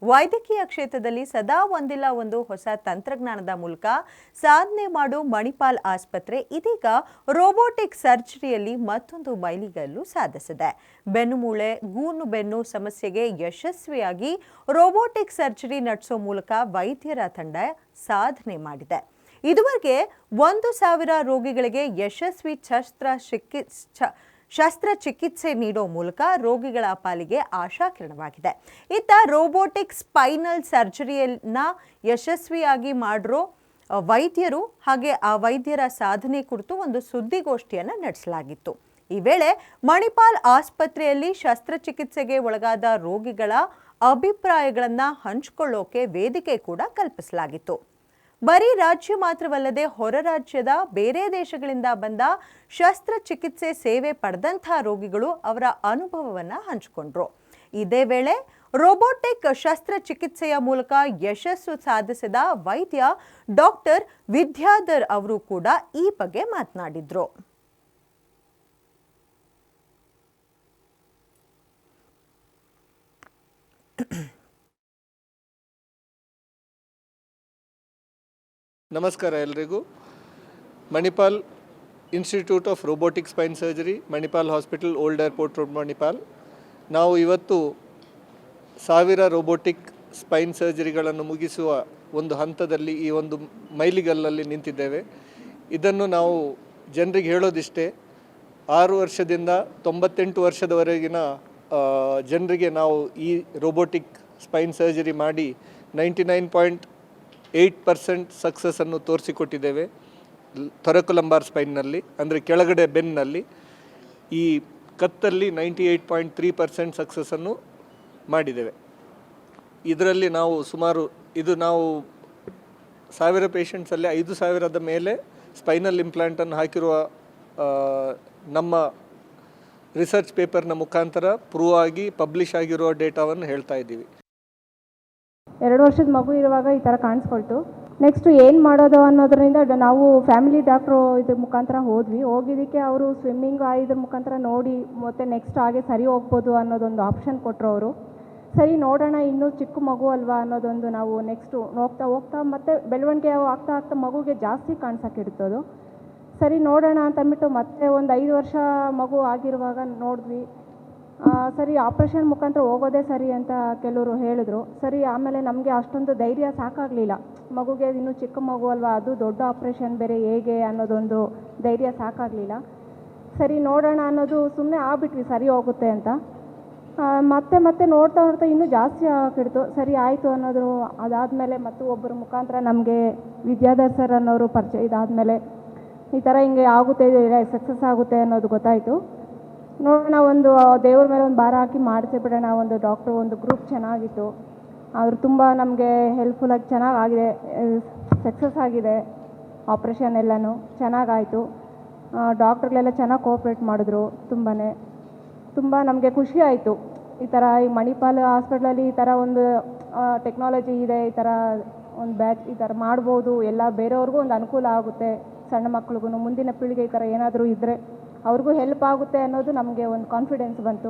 ವೈದ್ಯಕೀಯ ಕ್ಷೇತ್ರದಲ್ಲಿ ಸದಾ ಒಂದಿಲ್ಲ ಒಂದು ಹೊಸ ತಂತ್ರಜ್ಞಾನದ ಮೂಲಕ ಸಾಧನೆ ಮಾಡೋ ಮಣಿಪಾಲ್ ಆಸ್ಪತ್ರೆ ಇದೀಗ ರೋಬೋಟಿಕ್ ಸರ್ಜರಿಯಲ್ಲಿ ಮತ್ತೊಂದು ಮೈಲಿಗಲ್ಲು ಸಾಧಿಸಿದೆ. ಬೆನ್ನುಮೂಳೆ, ಗೂನು ಬೆನ್ನು ಸಮಸ್ಯೆಗೆ ಯಶಸ್ವಿಯಾಗಿ ರೋಬೋಟಿಕ್ ಸರ್ಜರಿ ನಡೆಸೋ ಮೂಲಕ ವೈದ್ಯರ ತಂಡ ಸಾಧನೆ ಮಾಡಿದೆ. ಇದುವರೆಗೆ 1,000 ರೋಗಿಗಳಿಗೆ ಯಶಸ್ವಿ ಶಸ್ತ್ರಚಿಕಿತ್ಸೆ ನೀಡೋ ಮೂಲಕ ರೋಗಿಗಳ ಪಾಲಿಗೆ ಆಶಾಕಿರಣವಾಗಿದೆ. ಇತ್ತ ರೋಬೋಟಿಕ್ ಸ್ಪೈನಲ್ ಸರ್ಜರಿಯನ್ನ ಯಶಸ್ವಿಯಾಗಿ ಮಾಡಿರೋ ವೈದ್ಯರು ಹಾಗೆ ಆ ವೈದ್ಯರ ಸಾಧನೆ ಕುರಿತು ಒಂದು ಸುದ್ದಿಗೋಷ್ಠಿಯನ್ನು ನಡೆಸಲಾಗಿತ್ತು. ಈ ವೇಳೆ ಮಣಿಪಾಲ್ ಆಸ್ಪತ್ರೆಯಲ್ಲಿ ಶಸ್ತ್ರಚಿಕಿತ್ಸೆಗೆ ಒಳಗಾದ ರೋಗಿಗಳ ಅಭಿಪ್ರಾಯಗಳನ್ನು ಹಂಚಿಕೊಳ್ಳೋಕೆ ವೇದಿಕೆ ಕೂಡ ಕಲ್ಪಿಸಲಾಗಿತ್ತು. ಬರೀ ರಾಜ್ಯ ಮಾತ್ರವಲ್ಲದೆ ಹೊರ ರಾಜ್ಯದ ಬೇರೆ ದೇಶಗಳಿಂದ ಬಂದ ಶಸ್ತ್ರಚಿಕಿತ್ಸೆ ಸೇವೆ ಪಡೆದಂಥ ರೋಗಿಗಳು ಅವರ ಅನುಭವವನ್ನು ಹಂಚಿಕೊಂಡ್ರು. ಇದೇ ವೇಳೆ ರೋಬೋಟಿಕ್ ಶಸ್ತ್ರಚಿಕಿತ್ಸೆಯ ಮೂಲಕ ಯಶಸ್ಸು ಸಾಧಿಸಿದ ವೈದ್ಯ ಡಾಕ್ಟರ್ ವಿದ್ಯಾಧರ್ ಅವರು ಕೂಡ ಈ ಬಗ್ಗೆ ಮಾತನಾಡಿದ್ರು. ನಮಸ್ಕಾರ ಎಲ್ಲರಿಗೂ. Manipal institute of robotic Spain surgery, Manipal hospital, old airport road, Manipal. ನಾವು ಇವತ್ತು 1000 ರೋಬೋಟಿಕ್ ಸ್ಪೈನ್ ಸರ್ಜರಿಗಳನ್ನು ಮುಗಿಸುವ ಒಂದು ಹಂತದಲ್ಲಿ ಈ ಒಂದು ಮೈಲಿಗಲ್ಲಲ್ಲಿ ನಿಂತಿದ್ದೇವೆ. ಇದನ್ನು ನಾವು ಜನರಿಗೆ ಹೇಳೋದಿಷ್ಟೇ, 6 ವರ್ಷದಿಂದ 98 ವರ್ಷದವರೆಗಿನ ಜನರಿಗೆ ನಾವು ಈ ರೋಬೋಟಿಕ್ ಸ್ಪೈನ್ ಸರ್ಜರಿ ಮಾಡಿ 99.8% ಸಕ್ಸಸ್ಸನ್ನು ತೋರಿಸಿಕೊಟ್ಟಿದ್ದೇವೆ. ಥೊರಕೊಲಂಬಾರ್ ಸ್ಪೈನ್ನಲ್ಲಿ, ಅಂದರೆ ಕೆಳಗಡೆ ಬೆನ್ನಲ್ಲಿ. ಈ ಕತ್ತಲ್ಲಿ 98.3% ಸಕ್ಸಸ್ಸನ್ನು ಮಾಡಿದ್ದೇವೆ. ಇದರಲ್ಲಿ ನಾವು ಸುಮಾರು ನಾವು 1000 ಪೇಷಂಟ್ಸಲ್ಲಿ 5,000ದ ಮೇಲೆ ಸ್ಪೈನಲ್ ಇಂಪ್ಲಾಂಟನ್ನು ಹಾಕಿರುವ ನಮ್ಮ ರಿಸರ್ಚ್ ಪೇಪರ್ನ ಮುಖಾಂತರ ಪ್ರೂವ್ ಆಗಿ ಪಬ್ಲಿಷ್ ಆಗಿರುವ ಡೇಟಾವನ್ನು ಹೇಳ್ತಾ ಇದ್ದೀವಿ. 2 ವರ್ಷದ ಮಗು ಇರುವಾಗ ಈ ಥರ ಕಾಣಿಸ್ಕೊಳ್ತು. ನೆಕ್ಸ್ಟ್ ಏನು ಮಾಡೋದು ಅನ್ನೋದರಿಂದ ನಾವು ಫ್ಯಾಮಿಲಿ ಡಾಕ್ಟ್ರು ಇದ್ರ ಮುಖಾಂತರ ಹೋಗಿದ್ದಕ್ಕೆ ಅವರು ಸ್ವಿಮ್ಮಿಂಗ್ ಇದ್ರ ಮುಖಾಂತರ ನೋಡಿ ಮತ್ತು ನೆಕ್ಸ್ಟ್ ಹಾಗೆ ಸರಿ ಹೋಗ್ಬೋದು ಅನ್ನೋದೊಂದು ಆಪ್ಷನ್ ಕೊಟ್ಟರು ಅವರು. ಸರಿ ನೋಡೋಣ, ಇನ್ನೂ ಚಿಕ್ಕ ಮಗು ಅಲ್ವಾ ಅನ್ನೋದೊಂದು ನಾವು ನೆಕ್ಸ್ಟು ಹೋಗ್ತಾ ಮತ್ತು ಬೆಳವಣಿಗೆ ಆಗ್ತಾ ಮಗುಗೆ ಜಾಸ್ತಿ ಕಾಣಿಸೋಕ್ಕಿಡ್ತದು. ಸರಿ ನೋಡೋಣ ಅಂತ ಅಂದ್ಬಿಟ್ಟು ಮತ್ತೆ ಒಂದು 5 ವರ್ಷ ಮಗು ಆಗಿರುವಾಗ ನೋಡಿದ್ವಿ. ಸರಿ ಆಪ್ರೇಷನ್ ಮುಖಾಂತರ ಹೋಗೋದೇ ಸರಿ ಅಂತ ಕೆಲವರು ಹೇಳಿದ್ರು. ಸರಿ, ಆಮೇಲೆ ನಮಗೆ ಅಷ್ಟೊಂದು ಧೈರ್ಯ ಸಾಕಾಗಲಿಲ್ಲ. ಮಗುಗೆ ಇನ್ನೂ ಚಿಕ್ಕ ಮಗು ಅಲ್ವಾ, ಅದು ದೊಡ್ಡ ಆಪ್ರೇಷನ್ ಬೇರೆ ಹೇಗೆ ಅನ್ನೋದೊಂದು ಧೈರ್ಯ ಸಾಕಾಗಲಿಲ್ಲ. ಸರಿ ನೋಡೋಣ ಅನ್ನೋದು ಸುಮ್ಮನೆ ಆಗ್ಬಿಟ್ವಿ, ಸರಿ ಹೋಗುತ್ತೆ ಅಂತ. ಮತ್ತೆ ನೋಡ್ತಾ ಇನ್ನೂ ಜಾಸ್ತಿ ಆಗಿಡ್ತು. ಸರಿ ಆಯಿತು ಅನ್ನೋದು ಅದಾದಮೇಲೆ ಮತ್ತು ಒಬ್ಬರ ಮುಖಾಂತರ ನಮಗೆ ವಿದ್ಯಾಧರ್ ಸರ್ ಅನ್ನೋರು ಪರಿಚಯ ಇದಾದಮೇಲೆ ಈ ಥರ ಹಿಂಗೆ ಆಗುತ್ತೆ, ಸಕ್ಸಸ್ ಆಗುತ್ತೆ ಅನ್ನೋದು ಗೊತ್ತಾಯಿತು. ನೋಡೋಣ, ಒಂದು ದೇವ್ರ ಮೇಲೆ ಒಂದು ಭಾರ ಹಾಕಿ ಮಾಡಿಸಿ ಬಿಡೋಣ. ಒಂದು ಡಾಕ್ಟ್ರು, ಒಂದು ಗ್ರೂಪ್ ಚೆನ್ನಾಗಿತ್ತು, ಅವರು ತುಂಬ ನಮಗೆ ಹೆಲ್ಪ್ಫುಲ್ಲಾಗಿ ಚೆನ್ನಾಗಾಗಿದೆ, ಸಕ್ಸಸ್ ಆಗಿದೆ. ಆಪ್ರೇಷನ್ ಎಲ್ಲನೂ ಚೆನ್ನಾಗಾಯಿತು. ಡಾಕ್ಟ್ರುಗಳೆಲ್ಲ ಚೆನ್ನಾಗಿ ಕೋಆಪ್ರೇಟ್ ಮಾಡಿದ್ರು. ತುಂಬ ನಮಗೆ ಖುಷಿ ಆಯಿತು. ಈ ಥರ ಈ ಮಣಿಪಾಲ್ ಹಾಸ್ಪಿಟ್ಲಲ್ಲಿ ಈ ಥರ ಒಂದು ಟೆಕ್ನಾಲಜಿ ಇದೆ, ಈ ಥರ ಒಂದು ಬ್ಯಾಚ್ ಈ ಥರ ಮಾಡ್ಬೋದು, ಎಲ್ಲ ಬೇರೆಯವ್ರಿಗೂ ಒಂದು ಅನುಕೂಲ ಆಗುತ್ತೆ. ಸಣ್ಣ ಮಕ್ಳಿಗೂ ಮುಂದಿನ ಪೀಳಿಗೆ ಈ ಥರ ಏನಾದರೂ ಇದ್ದರೆ ಅವ್ರಿಗೂ ಹೆಲ್ಪ್ ಆಗುತ್ತೆ ಅನ್ನೋದು ನಮಗೆ ಒಂದು ಕಾನ್ಫಿಡೆನ್ಸ್ ಬಂತು.